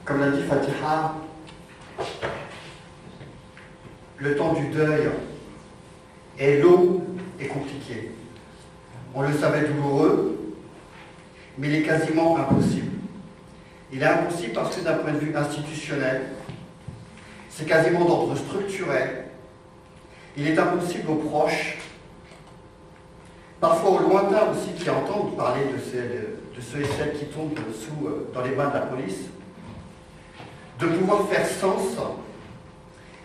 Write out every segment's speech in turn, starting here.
Comme l'a dit Fatiha, le temps du deuil est long et compliqué. On le savait douloureux, mais il est quasiment impossible. Il est impossible parce que d'un point de vue institutionnel, c'est quasiment d'ordre structurel. Il est impossible aux proches, parfois aux lointains aussi, qui entendent parler de ceux et celles qui tombent dans les mains de la police, de pouvoir faire sens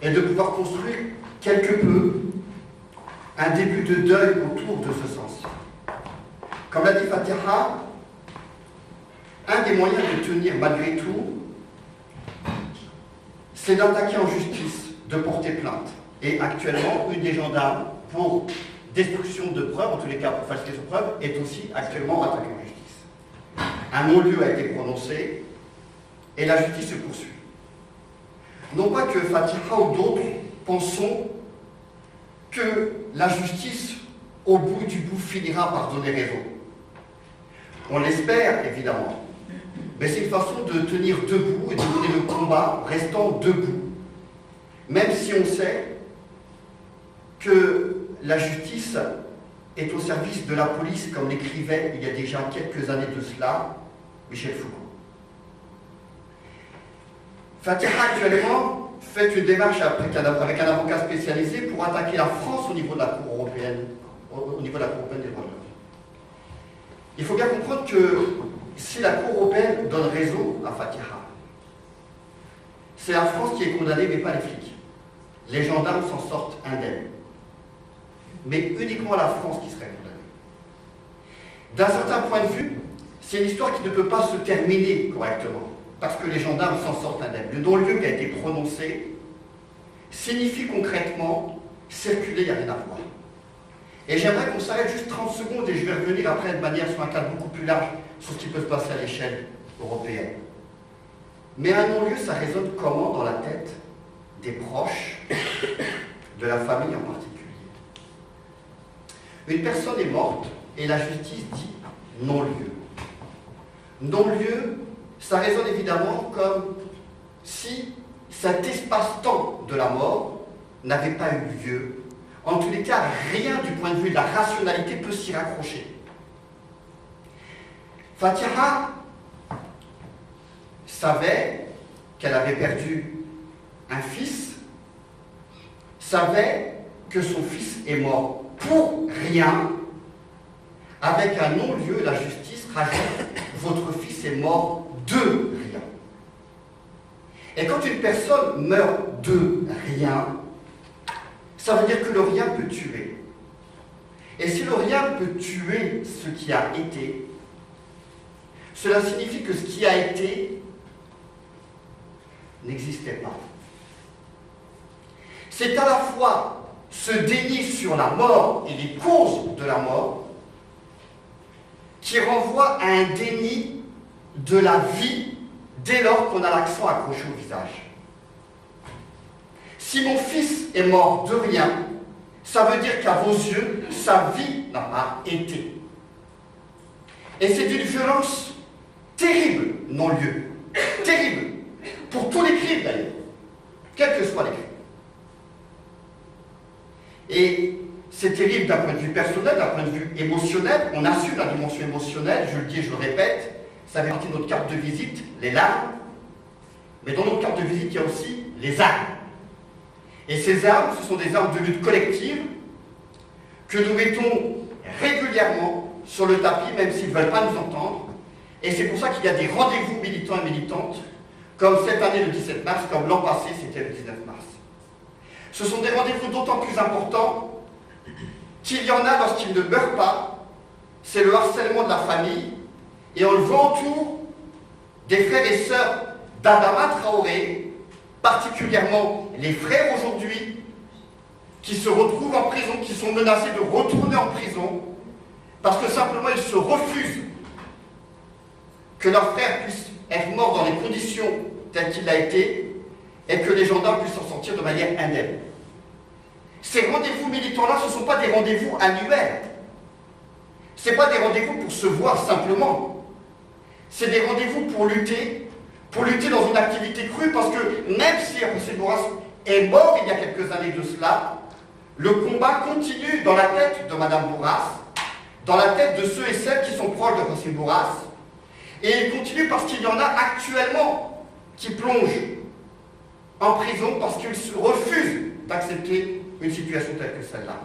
et de pouvoir construire quelque peu un début de deuil autour de ce sens. Comme l'a dit Fatiha, un des moyens de tenir malgré tout, c'est d'attaquer en justice, de porter plainte. Et actuellement, une des gendarmes, pour destruction de preuves, en tous les cas pour falsification de preuves, est aussi actuellement attaquée en justice. Un non-lieu a été prononcé et la justice se poursuit. Non pas que Fatiha ou d'autres pensons que la justice, au bout du bout, finira par donner raison. On l'espère, évidemment. Mais c'est une façon de tenir debout et de mener le combat restant debout. Même si on sait que la justice est au service de la police, comme l'écrivait il y a déjà quelques années de cela Michel Foucault. Fatiha actuellement fait une démarche avec un avocat spécialisé pour attaquer la France au niveau de la Cour européenne, au niveau de la Cour européenne des droits de l'homme. Il faut bien comprendre que si la Cour européenne donne raison à Fatiha, c'est la France qui est condamnée, mais pas les flics. Les gendarmes s'en sortent indemnes. Mais uniquement la France qui serait condamnée. D'un certain point de vue, c'est une histoire qui ne peut pas se terminer correctement, parce que les gendarmes s'en sortent indemnes. Le non-lieu qui a été prononcé signifie concrètement circuler, il n'y a rien à voir. Et j'aimerais qu'on s'arrête juste 30 secondes et je vais revenir après de manière sur un cadre beaucoup plus large sur ce qui peut se passer à l'échelle européenne. Mais un non-lieu, ça résonne comment dans la tête des proches, de la famille en particulier? Une personne est morte et la justice dit non-lieu. Non-lieu, ça résonne évidemment comme si cet espace-temps de la mort n'avait pas eu lieu. En tous les cas, rien du point de vue de la rationalité peut s'y raccrocher. Fatiha savait qu'elle avait perdu un fils, savait que son fils est mort pour rien. Avec un non-lieu, la justice rajoute « votre fils est mort de rien ». Et quand une personne meurt de rien, ça veut dire que le rien peut tuer. Et si le rien peut tuer ce qui a été, cela signifie que ce qui a été n'existait pas. C'est à la fois se dénier sur la mort et les causes de la mort qui renvoie à un déni de la vie dès lors qu'on a l'accent accroché au visage. Si mon fils est mort de rien, ça veut dire qu'à vos yeux, sa vie n'a pas été. Et c'est une violence terrible, non-lieu. Terrible. Pour tous les crimes d'ailleurs. Quels que soient les crimes. Et c'est terrible d'un point de vue personnel, d'un point de vue émotionnel. On assume la dimension émotionnelle, je le dis et je le répète. Ça fait partie de notre carte de visite, les larmes. Mais dans notre carte de visite, il y a aussi les armes. Et ces armes, ce sont des armes de lutte collective que nous mettons régulièrement sur le tapis, même s'ils ne veulent pas nous entendre. Et c'est pour ça qu'il y a des rendez-vous militants et militantes, comme cette année le 17 mars, comme l'an passé c'était le 19 mars. Ce sont des rendez-vous d'autant plus importants qu'il y en a lorsqu'ils ne meurent pas, c'est le harcèlement de la famille, et on le voit autour des frères et sœurs d'Adama Traoré, particulièrement les frères aujourd'hui, qui se retrouvent en prison, qui sont menacés de retourner en prison, parce que simplement ils se refusent que leur frère puisse être mort dans les conditions telles qu'il a été, et que les gendarmes puissent s'en sortir de manière indemne. Ces rendez-vous militants-là, ce ne sont pas des rendez-vous annuels. Ce n'est pas des rendez-vous pour se voir simplement. C'est des rendez-vous pour lutter dans une activité crue, parce que même si José Boras est mort il y a quelques années de cela, le combat continue dans la tête de Madame Boras, dans la tête de ceux et celles qui sont proches de José Boras, et il continue parce qu'il y en a actuellement qui plongent en prison parce qu'ils refusent d'accepter une situation telle que celle-là.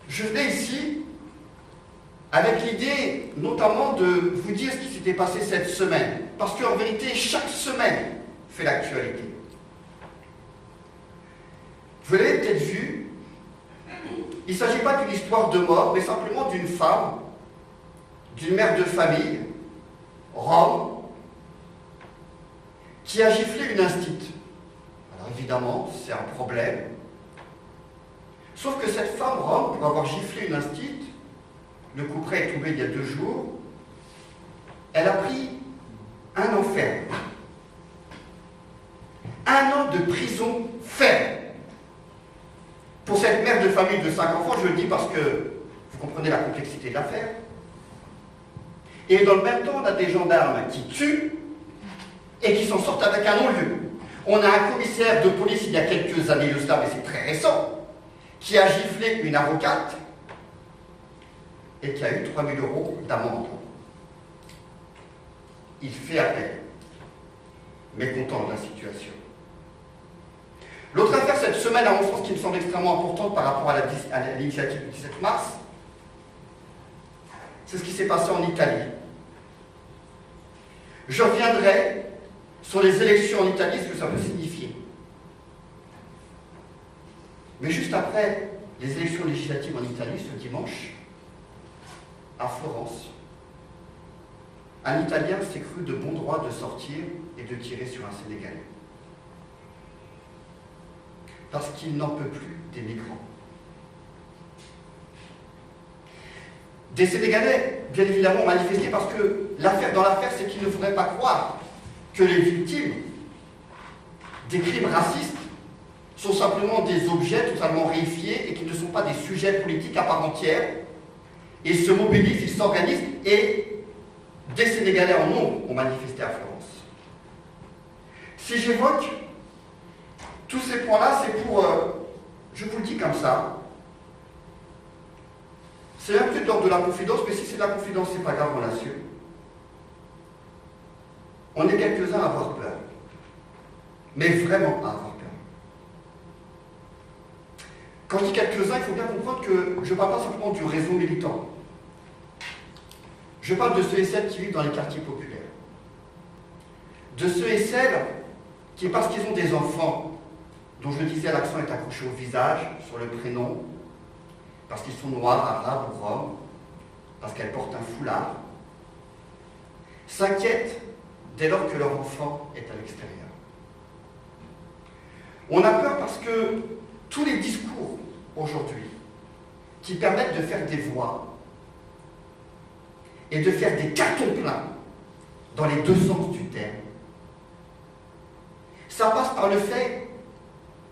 Je venais ici avec l'idée notamment de vous dire ce qui s'était passé cette semaine, parce qu'en vérité, chaque semaine fait l'actualité. Vous l'avez peut-être vu, il ne s'agit pas d'une histoire de mort, mais simplement d'une femme, d'une mère de famille, Rome, qui a giflé une instite. Alors évidemment, c'est un problème. Sauf que cette femme, Rome, pour avoir giflé une instite, le couperet est tombé il y a 2 jours, elle a pris un an ferme. 1 an de prison ferme. Pour cette mère de famille de 5 enfants, je le dis parce que vous comprenez la complexité de l'affaire. Et dans le même temps, on a des gendarmes qui tuent et qui s'en sortent avec un non-lieu. On a un commissaire de police il y a quelques années de cela, mais c'est très récent, qui a giflé une avocate et qui a eu 3 000 € d'amende. Il fait appel, mécontent de la situation. L'autre affaire cette semaine, à mon sens, qui me semble extrêmement importante par rapport à l'initiative du 17 mars, c'est ce qui s'est passé en Italie. Je reviendrai sur les élections en Italie, ce que ça peut signifier. Mais juste après les élections législatives en Italie, ce dimanche, à Florence, un Italien s'est cru de bon droit de sortir et de tirer sur un Sénégalais. Parce qu'il n'en peut plus des migrants. Des Sénégalais, bien évidemment, ont manifesté parce que dans l'affaire, c'est qu'il ne faudrait pas croire que les victimes des crimes racistes sont simplement des objets totalement réifiés et qui ne sont pas des sujets politiques à part entière. Ils se mobilisent, ils s'organisent, et des Sénégalais en nombre ont manifesté à Florence. Si j'évoque tous ces points-là, c'est pour, je vous le dis comme ça, c'est un peu de l'ordre de la confidence, mais si c'est de la confidence, c'est pas grave, on l'assure. On est quelques-uns à avoir peur, mais vraiment à avoir peur. Quand je dis quelques-uns, il faut bien comprendre que je ne parle pas simplement du réseau militant. Je parle de ceux et celles qui vivent dans les quartiers populaires. De ceux et celles qui, parce qu'ils ont des enfants, dont je le disais, l'accent est accroché au visage, sur le prénom, parce qu'ils sont noirs, arabes ou roms, parce qu'elles portent un foulard, s'inquiètent dès lors que leur enfant est à l'extérieur. On a peur parce que tous les discours aujourd'hui qui permettent de faire des voix et de faire des cartons pleins dans les 2 sens du terme, ça passe par le fait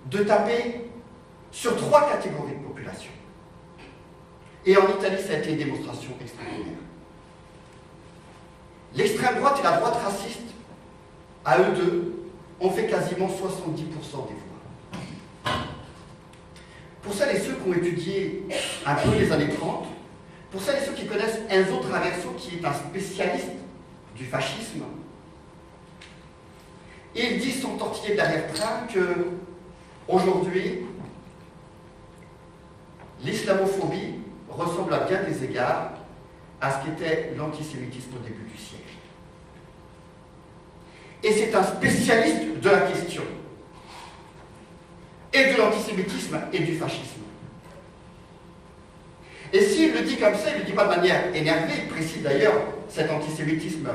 de taper sur 3 catégories de population. Et en Italie, ça a été une démonstration extraordinaire. L'extrême droite et la droite raciste, à eux deux, ont fait quasiment 70% des voix. Pour celles et ceux qui ont étudié un peu les années 30, pour celles et ceux qui connaissent Enzo Traverso, qui est un spécialiste du fascisme, il dit son tortiller derrière-train que aujourd'hui, l'islamophobie ressemble à bien des égards à ce qu'était l'antisémitisme au début du siècle. Et c'est un spécialiste de la question, et de l'antisémitisme et du fascisme. Et s'il le dit comme ça, il ne le dit pas de manière énervée, il précise d'ailleurs cet antisémitisme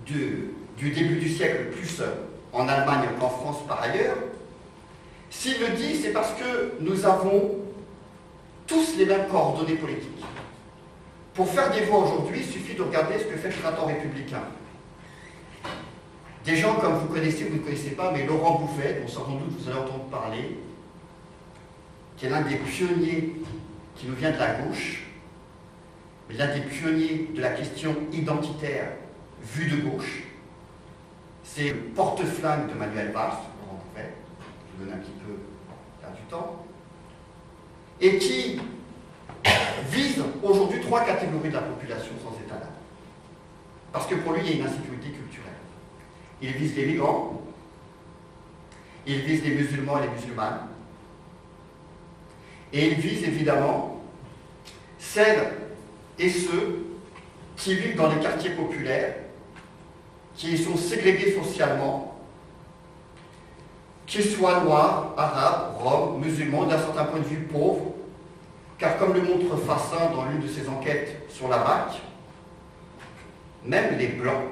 du début du siècle, plus en Allemagne qu'en France par ailleurs. S'il le dit, c'est parce que nous avons tous les mêmes coordonnées politiques. Pour faire des voix aujourd'hui, il suffit de regarder ce que fait le printemps républicain. Des gens comme vous connaissez, vous ne connaissez pas, mais Laurent Bouffet, dont sans doute vous allez entendre parler, qui est l'un des pionniers qui nous vient de la gauche, mais l'un des pionniers de la question identitaire vue de gauche. C'est le porte-flingue de Manuel Valls, je vous donne un petit peu du temps, et qui vise aujourd'hui 3 catégories de la population sans état d'âme. Parce que pour lui, il y a une insécurité culturelle. Il vise les migrants, il vise les musulmans et les musulmanes, et il vise évidemment celles et ceux qui vivent dans les quartiers populaires, qui sont ségrégés socialement, qu'ils soient noirs, arabes, roms, musulmans, d'un certain point de vue pauvres, car comme le montre Fassin dans l'une de ses enquêtes sur la BAC, même les blancs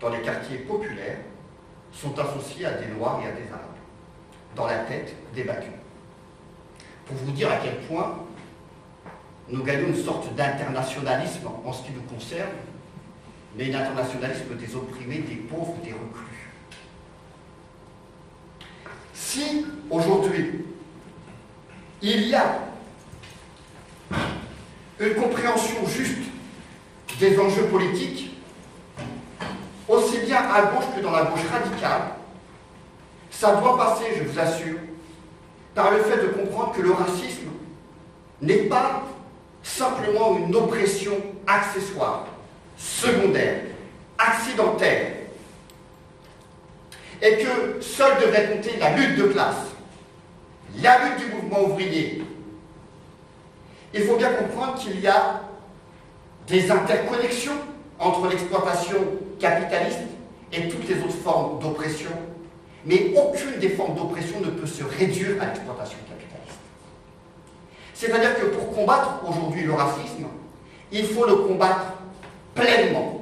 dans les quartiers populaires sont associés à des noirs et à des arabes, dans la tête des battus. Pour vous dire à quel point nous gagnons une sorte d'internationalisme en ce qui nous concerne, mais un internationalisme des opprimés, des pauvres, des reclus. Si aujourd'hui il y a une compréhension juste des enjeux politiques, aussi bien à gauche que dans la gauche radicale, ça doit passer, je vous assure, par le fait de comprendre que le racisme n'est pas simplement une oppression accessoire, secondaire, accidentelle, et que seule devrait compter la lutte de classe, la lutte du mouvement ouvrier. Il faut bien comprendre qu'il y a des interconnexions entre l'exploitation capitaliste et toutes les autres formes d'oppression, mais aucune des formes d'oppression ne peut se réduire à l'exploitation capitaliste. C'est-à-dire que pour combattre aujourd'hui le racisme, il faut le combattre pleinement.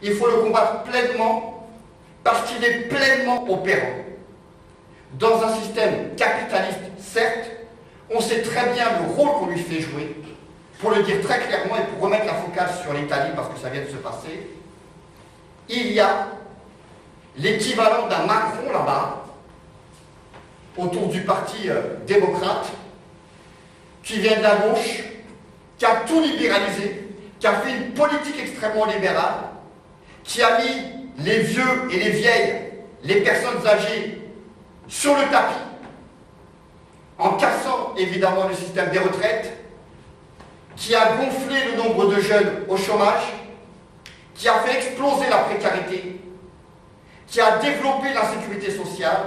Il faut le combattre pleinement parce qu'il est pleinement opérant. Dans un système capitaliste, certes, on sait très bien le rôle qu'on lui fait jouer. Pour le dire très clairement et pour remettre la focale sur l'Italie, parce que ça vient de se passer, il y a l'équivalent d'un Macron là-bas, autour du parti démocrate, qui vient de la gauche, qui a tout libéralisé, qui a fait une politique extrêmement libérale, qui a mis les vieux et les vieilles, les personnes âgées, sur le tapis, en cassant évidemment le système des retraites, qui a gonflé le nombre de jeunes au chômage, qui a fait exploser la précarité, qui a développé l'insécurité sociale,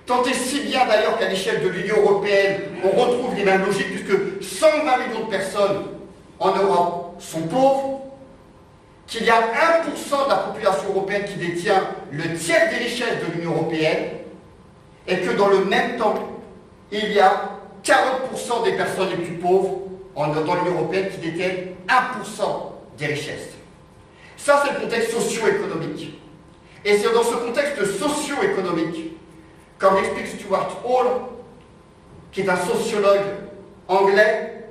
tant et si bien d'ailleurs qu'à l'échelle de l'Union européenne, on retrouve les mêmes logiques, puisque 120 millions de personnes en Europe sont pauvres, qu'il y a 1% de la population européenne qui détient le tiers des richesses de l'Union européenne, et que dans le même temps, il y a 40% des personnes les plus pauvres dans l'Union européenne qui détiennent 1% des richesses. Ça, c'est le contexte socio-économique. Et c'est dans ce contexte socio-économique, comme l'explique Stuart Hall, qui est un sociologue anglais,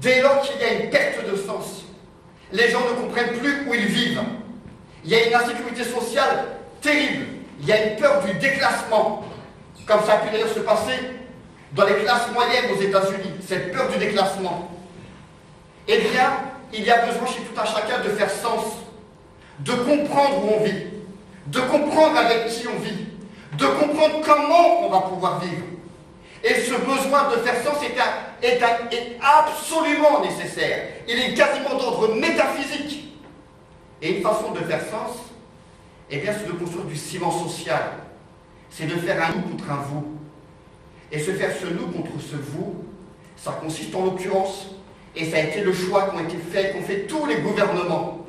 dès lors qu'il y a une perte de sens, les gens ne comprennent plus où ils vivent. Il y a une insécurité sociale terrible. Il y a une peur du déclassement, comme ça a pu d'ailleurs se passer dans les classes moyennes aux États-Unis, cette peur du déclassement. Eh bien, il y a besoin chez tout un chacun de faire sens, de comprendre où on vit, de comprendre avec qui on vit, de comprendre comment on va pouvoir vivre. Et ce besoin de faire sens est absolument nécessaire. Il est quasiment d'ordre métaphysique. Et une façon de faire sens, eh bien, c'est de construire du ciment social. C'est de faire un nous contre un vous. Et se faire ce nous contre ce vous, ça consiste en l'occurrence, et ça a été le choix qu'ont fait tous les gouvernements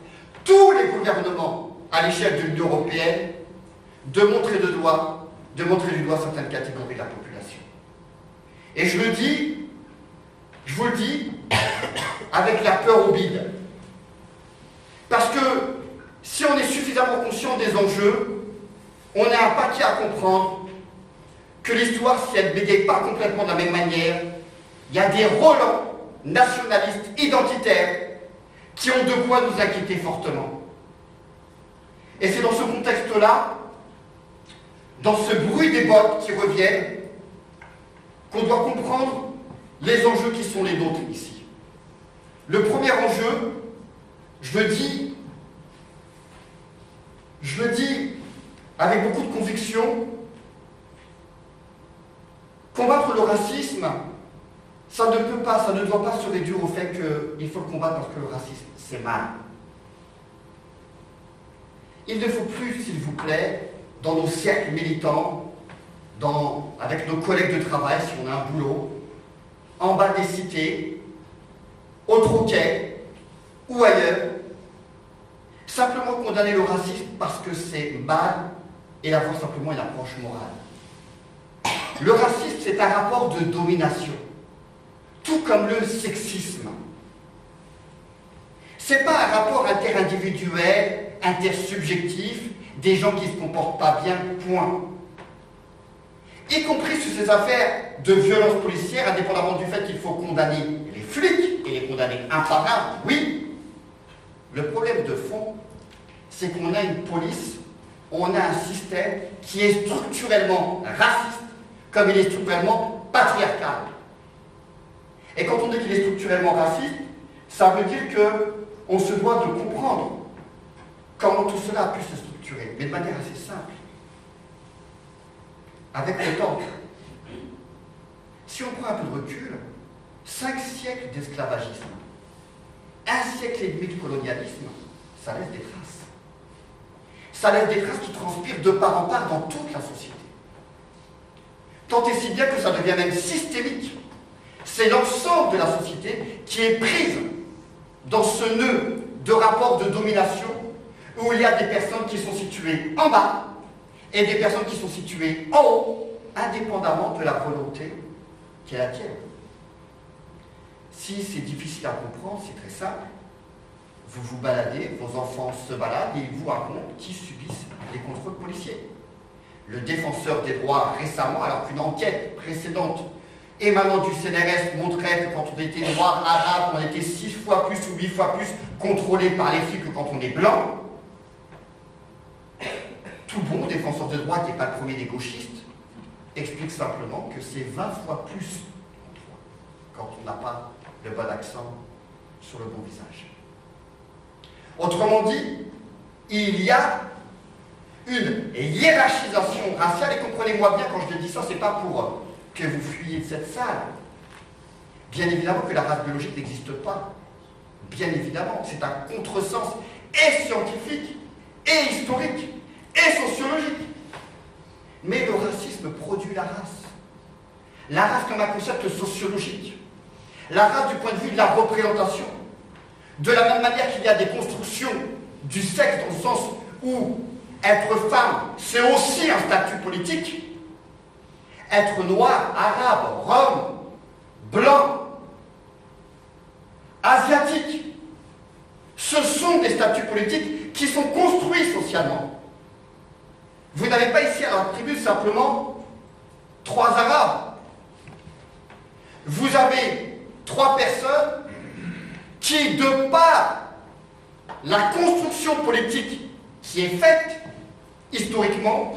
à l'échelle de l'Union européenne, de montrer du doigt certaines catégories de la population. Et je vous le dis, avec la peur au bide. Parce que si on est suffisamment conscient des enjeux, on a un paquet à comprendre que l'histoire, si elle ne bégaye pas complètement de la même manière, il y a des relents nationalistes, identitaires, qui ont de quoi nous inquiéter fortement. Et c'est dans ce contexte-là, dans ce bruit des bottes qui reviennent, qu'on doit comprendre les enjeux qui sont les nôtres ici. Le premier enjeu, je le dis avec beaucoup de conviction, combattre le racisme, ça ne doit pas se réduire au fait qu'il faut le combattre parce que le racisme, c'est mal. Il ne faut plus, s'il vous plaît, dans nos cercles militants, avec nos collègues de travail, si on a un boulot, en bas des cités, au Troquet ou ailleurs, simplement condamner le racisme parce que c'est mal et avoir simplement une approche morale. Le racisme, c'est un rapport de domination, tout comme le sexisme. C'est pas un rapport interindividuel, intersubjectif, des gens qui ne se comportent pas bien, point. Y compris sur ces affaires de violence policière, indépendamment du fait qu'il faut condamner les flics et les condamner un par un, oui. Le problème de fond, c'est qu'on a une police, on a un système qui est structurellement raciste, comme il est structurellement patriarcal. Et quand on dit qu'il est structurellement raciste, ça veut dire qu'on se doit de comprendre comment tout cela a pu se structurer, mais de manière assez simple. Avec le temps, si on prend un peu de recul, 5 siècles d'esclavagisme, 1 siècle et demi de colonialisme, ça laisse des traces. Ça laisse des traces qui transpirent de part en part dans toute la société. Tant et si bien que ça devient même systémique. C'est l'ensemble de la société qui est prise dans ce nœud de rapport de domination où il y a des personnes qui sont situées en bas et des personnes qui sont situées en haut, indépendamment de la volonté qui est la tienne. Si c'est difficile à comprendre, c'est très simple. Vous vous baladez, vos enfants se baladent et ils vous racontent qui subissent les contrôles policiers. Le défenseur des droits récemment, alors qu'une enquête précédente émanant du CNRS montrait que quand on était noir, arabe, on était 6 fois plus ou 8 fois plus contrôlé par les flics que quand on est blanc. Tout bon défenseur de droit qui n'est pas le premier des gauchistes explique simplement que c'est 20 fois plus quand on n'a pas le bon accent sur le bon visage. Autrement dit, il y a une hiérarchisation raciale, et comprenez-moi bien quand je dis ça, c'est pas pour que vous fuyiez de cette salle. Bien évidemment que la race biologique n'existe pas. Bien évidemment, c'est un contresens et scientifique, et historique, et sociologique. Mais le racisme produit la race. La race comme un concept sociologique. La race du point de vue de la représentation. De la même manière qu'il y a des constructions du sexe dans le sens où être femme, c'est aussi un statut politique. Être noir, arabe, rome, blanc, asiatique, ce sont des statuts politiques qui sont construits socialement. Vous n'avez pas ici à la tribune simplement 3 arabes. Vous avez 3 personnes qui, de par la construction politique qui est faite historiquement,